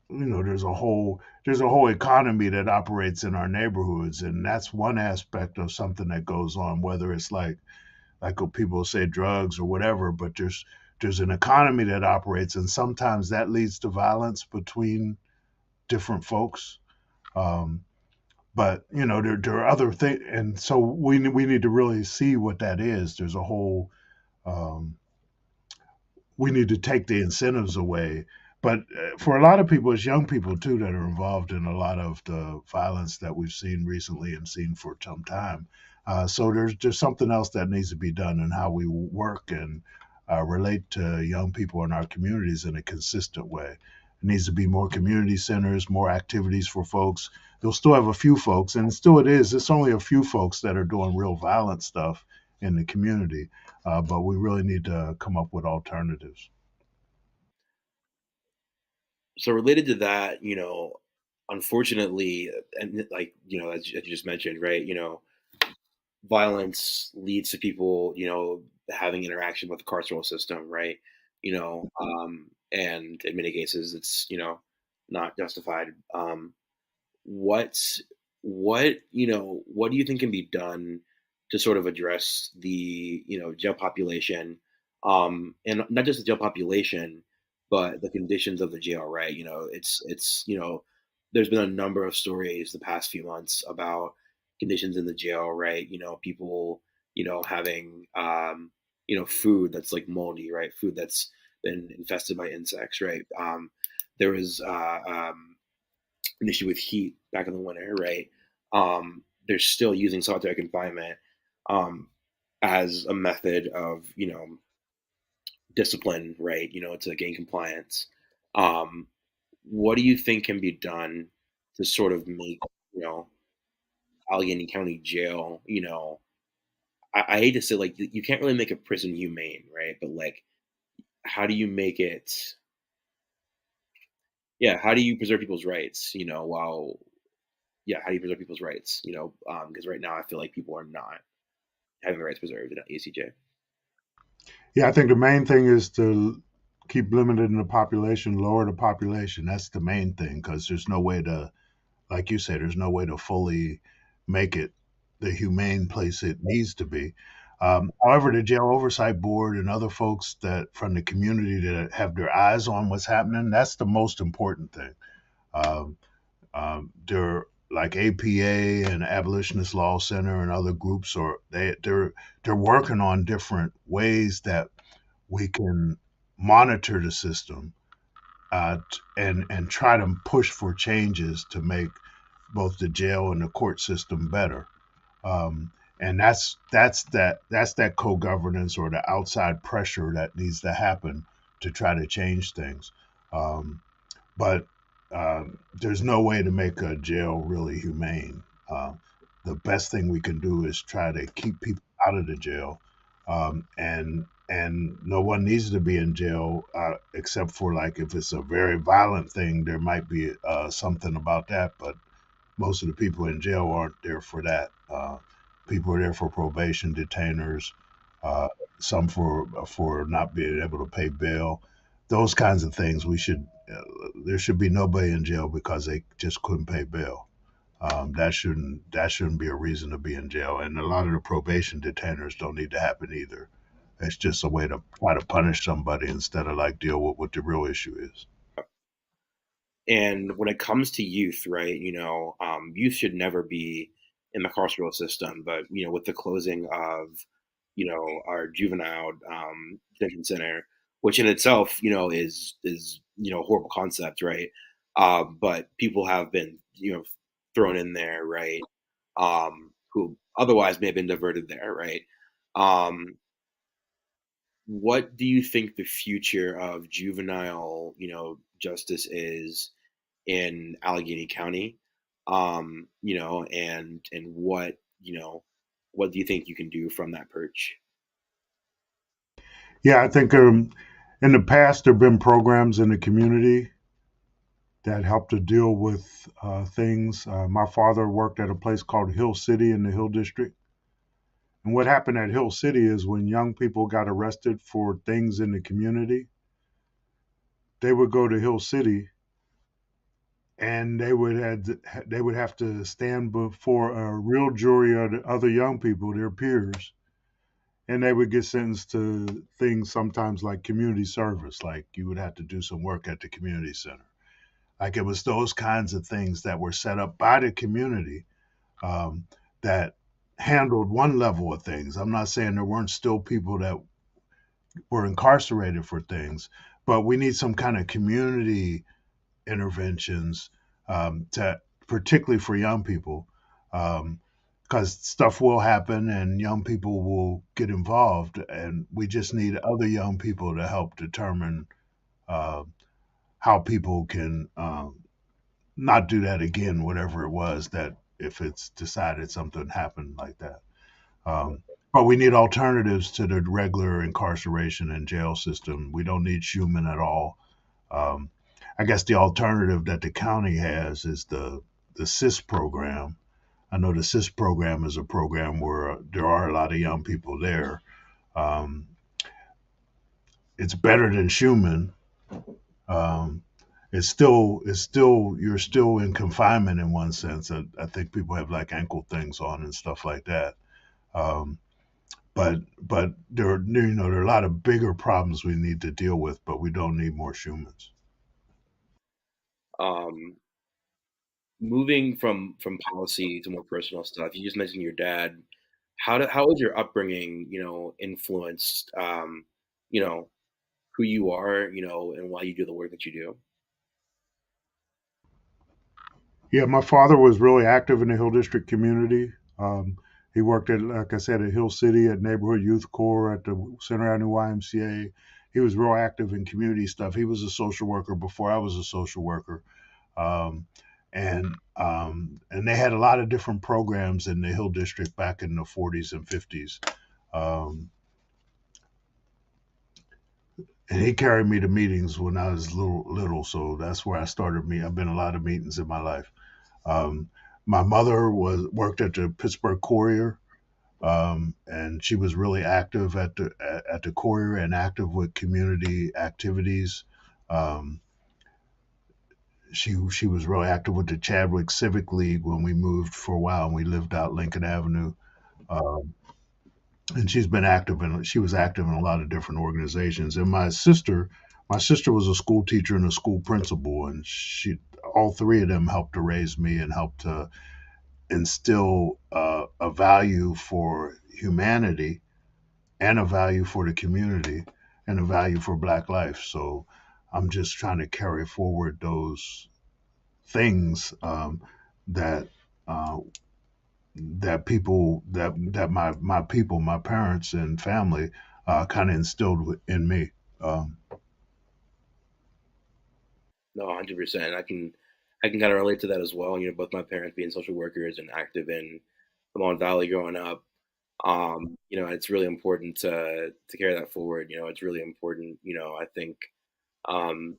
there's a whole economy that operates in our neighborhoods, and that's one aspect of something that goes on, whether it's like what people say drugs or whatever, but there's an economy that operates, and sometimes that leads to violence between different folks. um, but there are other things, and so we need to really see what that is. There's a whole um, We need to take the incentives away. But for a lot of people, it's young people too that are involved in a lot of the violence that we've seen recently and seen for some time. So there's something else that needs to be done in how we work and relate to young people in our communities in a consistent way. It needs to be more community centers, more activities for folks. You'll still have a few folks, and still it's only a few folks that are doing real violent stuff in the community, but we really need to come up with alternatives. So related to that, unfortunately, and like as you just mentioned, right? Violence leads to people, having interaction with the carceral system, right? And in many cases, it's not justified. What what do you think can be done to sort of address the jail population, and not just the jail population, but the conditions of the jail, right? It's there's been a number of stories the past few months about conditions in the jail, right? People having food that's like moldy, right? Food that's been infested by insects, right? There was an issue with heat back in the winter, right? They're still using solitary confinement um, as a method of, discipline, right? To gain compliance. Um, what do you think can be done to sort of make, you know, Allegheny County Jail, I hate to say like you can't really make a prison humane, right? But like, how do you make it? Yeah, how do you preserve people's rights? While yeah, how do you preserve people's rights? Because right now I feel like people are not having their rights preserved in ACJ. Yeah, I think the main thing is to keep limiting the population, lower the population. That's the main thing, because there's no way to, like you said, there's no way to fully make it the humane place it needs to be. However, the jail oversight board and other folks that from the community that have their eyes on what's happening, that's the most important thing. Um, they're like APA and Abolitionist Law Center and other groups, or they're working on different ways that we can monitor the system, and try to push for changes to make both the jail and the court system better. And that's that co-governance or the outside pressure that needs to happen to try to change things. Um, but there's no way to make a jail really humane. The best thing we can do is try to keep people out of the jail, and no one needs to be in jail except for like if it's a very violent thing, there might be something about that. But most of the people in jail aren't there for that. People are there for probation, detainers, uh, some for not being able to pay bail, those kinds of things. There should be nobody in jail because they just couldn't pay bail. That shouldn't be a reason to be in jail. And a lot of the probation detainers don't need to happen either. It's just a way to try to punish somebody instead of like deal with what the real issue is. And when it comes to youth, right, youth should never be in the carceral system. But with the closing of our juvenile detention center, which in itself is a horrible concept, right? But people have been thrown in there, right? Who otherwise may have been diverted there, right? Um, what do you think the future of juvenile, justice is in Allegheny County? And what do you think you can do from that perch? Yeah, I think in the past there have been programs in the community that helped to deal with things. My father worked at a place called Hill City in the Hill District. And what happened at Hill City is when young people got arrested for things in the community, they would go to Hill City and they would have to stand before a real jury of the other young people, their peers, and they would get sentenced to things sometimes like community service, like you would have to do some work at the community center. Like it was those kinds of things that were set up by the community um, that handled one level of things. I'm not saying there weren't still people that were incarcerated for things, but we need some kind of community interventions to particularly for young people, because stuff will happen and young people will get involved, and we just need other young people to help determine uh, how people can not do that again, whatever it was that if it's decided something happened like that. Um, but we need alternatives to the regular incarceration and jail system. We don't need Schumann at all. Um, I guess the alternative that the county has is the SIS program. I know the SIS program is a program where there are a lot of young people there. Um, it's better than Schumann. Um, it's still you're still in confinement in one sense. I think people have like ankle things on and stuff like that. Um, but there are a lot of bigger problems we need to deal with, but we don't need more Schumans. Um, Moving from policy to more personal stuff, you just mentioned your dad. How was your upbringing, influenced, you know, who you are, and why you do the work that you do? Yeah, my father was really active in the Hill District community. Um, he worked at, like I said, at Hill City, at Neighborhood Youth Corps, at the Center Avenue YMCA. He was real active in community stuff. He was a social worker before I was a social worker, um, and they had a lot of different programs in the Hill District back in the 40s and 50s. Um, and he carried me to meetings when I was little, so that's where I started. I've been a lot of meetings in my life. Um, my mother was worked at the Pittsburgh Courier, and she was really active at the Courier and active with community activities. Um, she was really active with the Chadwick Civic League when we moved for a while, and we lived out Lincoln Avenue. Um, and she was active in a lot of different organizations. And my sister was a school teacher and a school principal, and all three of them helped to raise me and helped to instill a value for humanity and a value for the community and a value for Black life. So I'm just trying to carry forward those things that uh, my people, my parents and family, kind of instilled in me. Um, No, 100%. I can kind of relate to that as well. Both my parents being social workers and active in the Mon Valley growing up. It's really important to carry that forward. It's really important. I think, um,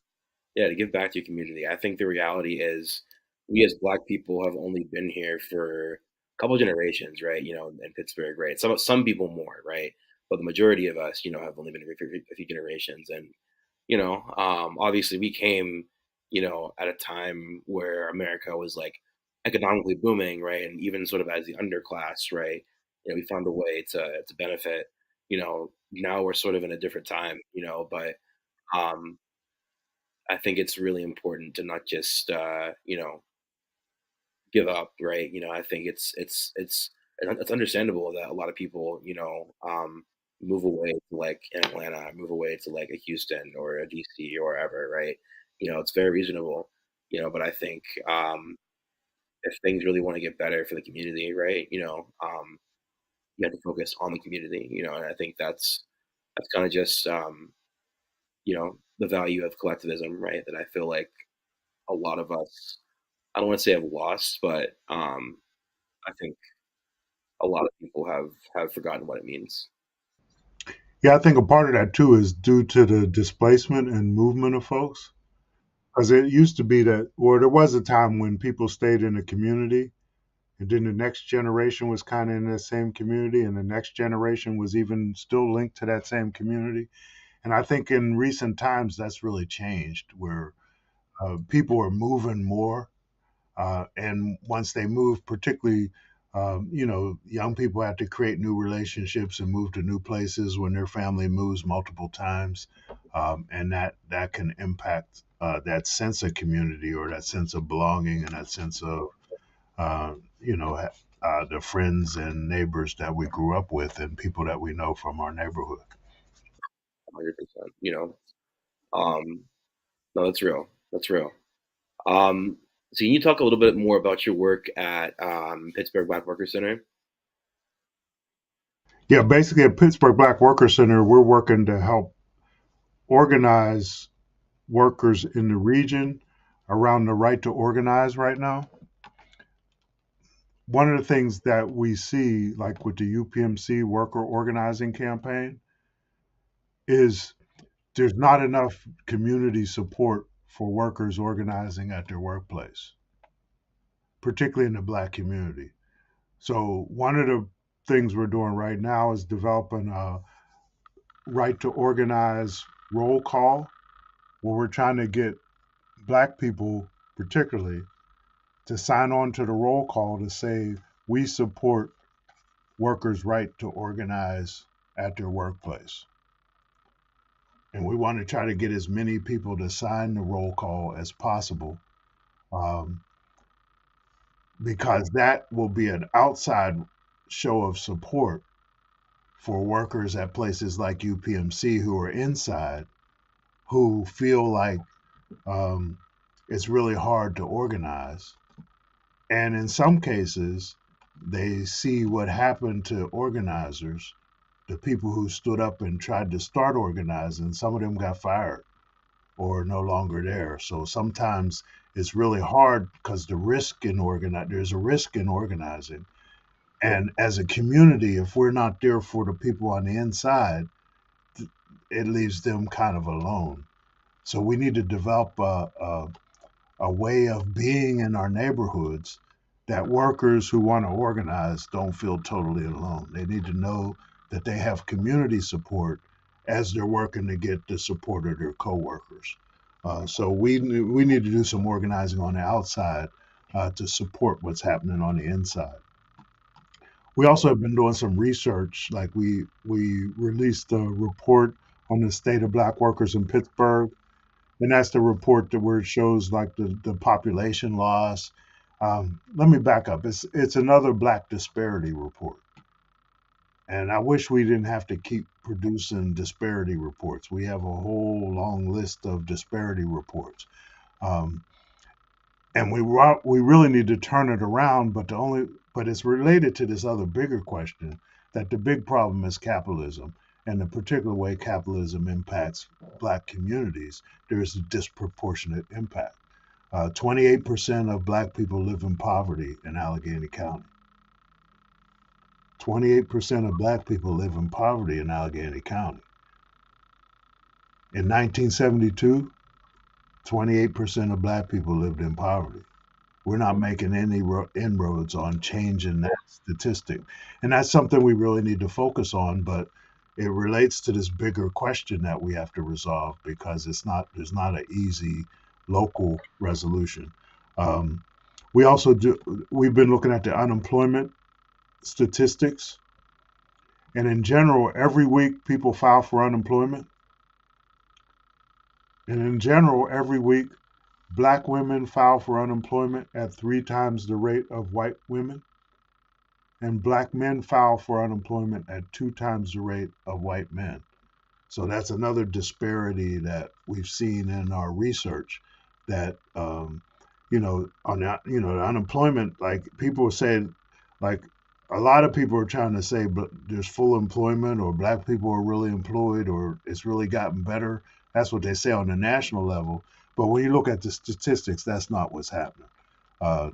yeah, to give back to your community. I think the reality is we as Black people have only been here for a couple generations, right? In Pittsburgh, right? Some people more, right? But the majority of us, have only been here for a few generations, and obviously we came, at a time where America was like economically booming, right? And even sort of as the underclass, right? We found a way to benefit. Now we're sort of in a different time, but um, I think it's really important to not just give up, right? I think it's understandable that a lot of people, move away to like in Atlanta, move away to like a Houston or a DC or wherever, right? It's very reasonable, but I think if things really want to get better for the community, right? You have to focus on the community, and I think that's kind of just the value of collectivism, right? That I feel like a lot of us, I don't want to say have lost, but I think a lot of people have forgotten what it means. yeah, I think a part of that too is due to the displacement and movement of folks. Because it used to be that, or there was a time when people stayed in the community, and then the next generation was kind of in that same community, and the next generation was even still linked to that same community. And I think in recent times that's really changed, where people are moving more. And once they move, particularly, young people have to create new relationships and move to new places when their family moves multiple times, and that can impact that sense of community or that sense of belonging and that sense of uh, you know the friends and neighbors that we grew up with and people that we know from our neighborhood. 100%. Um, no, that's real. That's real. Um, so can you talk a little bit more about your work at Pittsburgh Black Worker Center? Yeah, basically at Pittsburgh Black Worker Center, we're working to help organize workers in the region around the right to organize right now. One of the things that we see, like with the UPMC worker organizing campaign, is there's not enough community support for workers organizing at their workplace, particularly in the Black community. So, one of the things we're doing right now is developing a right to organize roll call, where we're trying to get Black people, particularly, to sign on to the roll call to say we support workers' right to organize at their workplace. And we want to try to get as many people to sign the roll call as possible, um, because that will be an outside show of support for workers at places like UPMC who are inside, who feel like um, it's really hard to organize. And in some cases, they see what happened to organizers, the people who stood up and tried to start organizing. Some of them got fired or no longer there. So sometimes it's really hard because there's a risk in organizing. And as a community, if we're not there for the people on the inside, it leaves them kind of alone. So we need to develop a way of being in our neighborhoods that workers who want to organize don't feel totally alone. They need to know that they have community support as they're working to get the support of their coworkers. So we need to do some organizing on the outside to support what's happening on the inside. We also have been doing some research. Like we released a report on the state of Black workers in Pittsburgh, and that's the report that where it shows like the population loss. Let me back up. It's another Black disparity report, and I wish we didn't have to keep producing disparity reports. We have a whole long list of disparity reports, um, and we really need to turn it around. But it's related to this other bigger question that the big problem is capitalism and the particular way capitalism impacts Black communities. There is a disproportionate impact. 28% of Black people live in poverty in Allegheny County. 28% of Black people live in poverty in Allegheny County. In 1972, 28% of Black people lived in poverty. We're not making any inroads on changing that statistic. And that's something we really need to focus on, but it relates to this bigger question that we have to resolve because there's not an easy local resolution. Um, we've been looking at the unemployment statistics, and in general, every week people file for unemployment. And in general, every week Black women file for unemployment at 3 times the rate of white women, and Black men file for unemployment at 2 times the rate of white men. So that's another disparity that we've seen in our research. That on that, the unemployment, like people are saying, like a lot of people are trying to say, but there's full employment, or Black people are really employed, or it's really gotten better. That's what they say on the national level. But when you look at the statistics, that's not what's happening.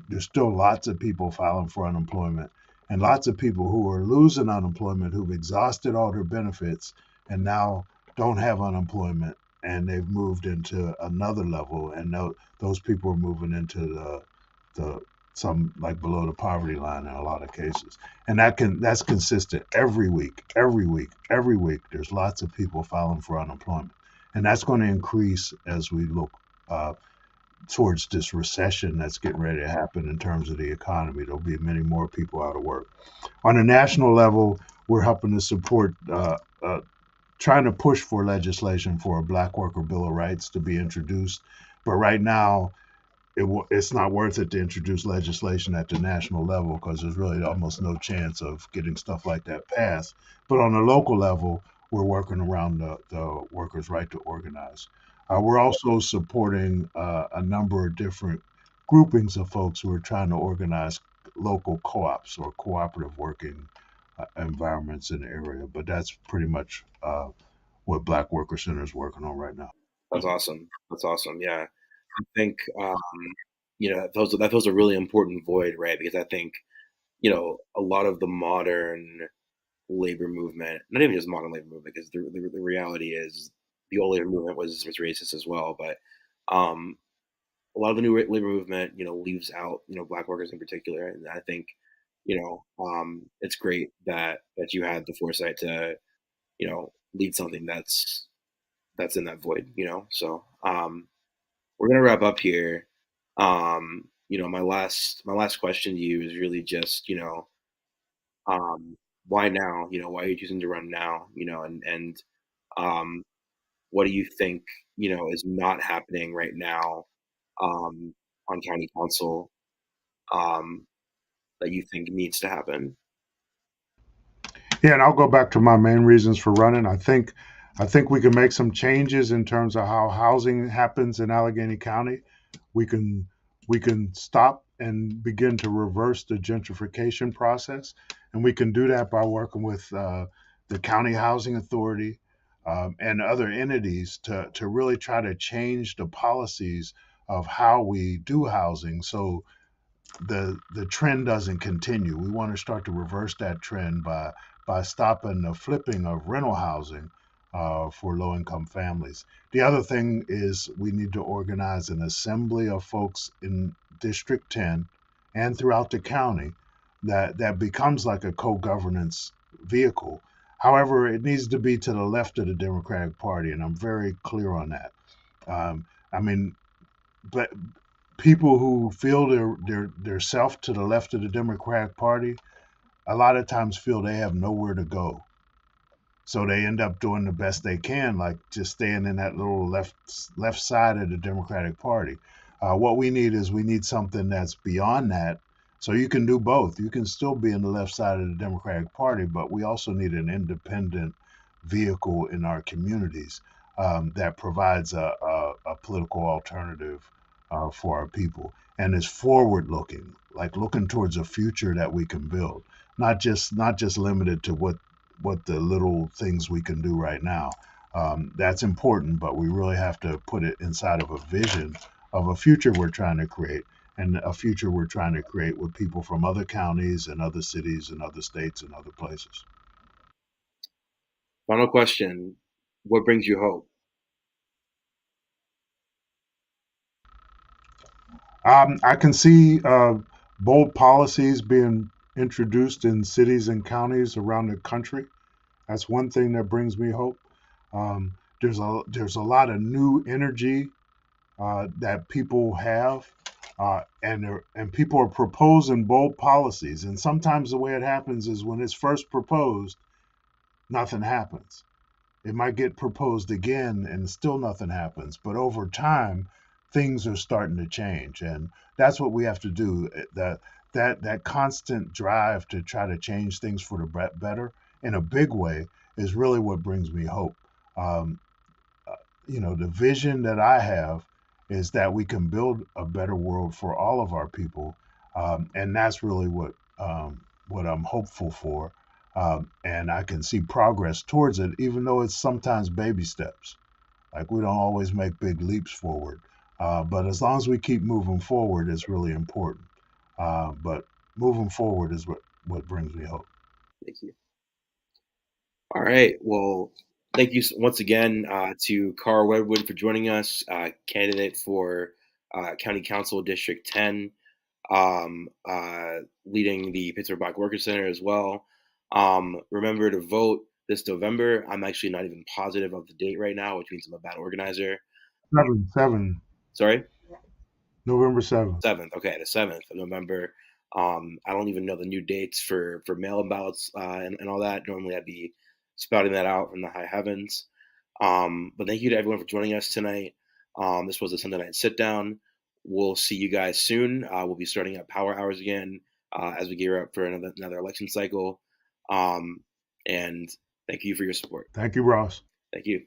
There's still lots of people filing for unemployment, and lots of people who are losing unemployment, who've exhausted all their benefits and now don't have unemployment, and they've moved into another level, and those people are moving into the some like below the poverty line in a lot of cases. And that's consistent every week, every week, every week. There's lots of people filing for unemployment, and that's going to increase as we look uh, towards this recession that's getting ready to happen in terms of the economy. There'll be many more people out of work. On a national level, we're helping to support. Trying to push for legislation for a Black Worker Bill of Rights to be introduced, but right now it's not worth it to introduce legislation at the national level because there's really almost no chance of getting stuff like that passed. But on the local level, we're working around the workers' right to organize. We're also supporting a number of different groupings of folks who are trying to organize local co-ops or cooperative working environments in the area. But that's pretty much what Black Worker Center is working on right now. That's awesome. That's awesome. Yeah, I think that fills a really important void, right? Because I think a lot of the modern labor movement, not even just modern labor movement, because the reality is the old labor movement was racist as well, but um, a lot of the new labor movement, leaves out, Black workers in particular, and I think, it's great that you had the foresight to, lead something that's in that void, So we're gonna wrap up here. My last question to you is really just, why now? Why are you choosing to run now? And um, what do you think, is not happening right now on county council um, that you think needs to happen? Yeah, and I'll go back to my main reasons for running. I think we can make some changes in terms of how housing happens in Allegheny County. We can we can stop and begin to reverse the gentrification process, and we can do that by working with the county housing authority and other entities to really try to change the policies of how we do housing so the trend doesn't continue. We want to start to reverse that trend by stopping the flipping of rental housing for low income families. The other thing is we need to organize an assembly of folks in District 10 and throughout the county that becomes like a co-governance vehicle. However, it needs to be to the left of the Democratic Party, and I'm very clear on that. I mean, but people who feel they're self to the left of the Democratic Party a lot of times feel they have nowhere to go. So they end up doing the best they can, like just staying in that little left side of the Democratic Party. What we need something that's beyond that. So you can do both. You can still be in the left side of the Democratic Party, but we also need an independent vehicle in our communities that provides a political alternative for our people and is forward looking, like looking towards a future that we can build, not just limited to what the little things we can do right now. That's important, but we really have to put it inside of a vision of a future we're trying to create, and a future we're trying to create with people from other counties and other cities and other states and other places. Final question: what brings you hope? I can see bold policies being introduced in cities and counties around the country. That's one thing that brings me hope. There's a lot of new energy that people have, and people are proposing bold policies. And sometimes the way it happens is when it's first proposed, nothing happens. It might get proposed again and still nothing happens. But over time, things are starting to change, and that's what we have to do. That constant drive to try to change things for the better in a big way is really what brings me hope. Um, the vision that I have is that we can build a better world for all of our people, and that's really what I'm hopeful for. And I can see progress towards it, even though it's sometimes baby steps. Like we don't always make big leaps forward, but as long as we keep moving forward, it's really important. But moving forward is what brings me hope. Thank you. All right. Well, thank you once again to Carl Redwood for joining us, candidate for County Council District 10. leading the Pittsburgh Black Workers Center as well. Remember to vote this November. I'm actually not even positive of the date right now, which means I'm a bad organizer. 7. Sorry? November 7th. 7th. Okay, the 7th of November. I don't even know the new dates for mail-in ballots and all that. Normally I'd be spouting that out from the high heavens. But thank you to everyone for joining us tonight. This was the Sunday Night Sit Down. We'll see you guys soon. We'll be starting up power hours again as we gear up for another election cycle. And thank you for your support. Thank you, Ross. Thank you.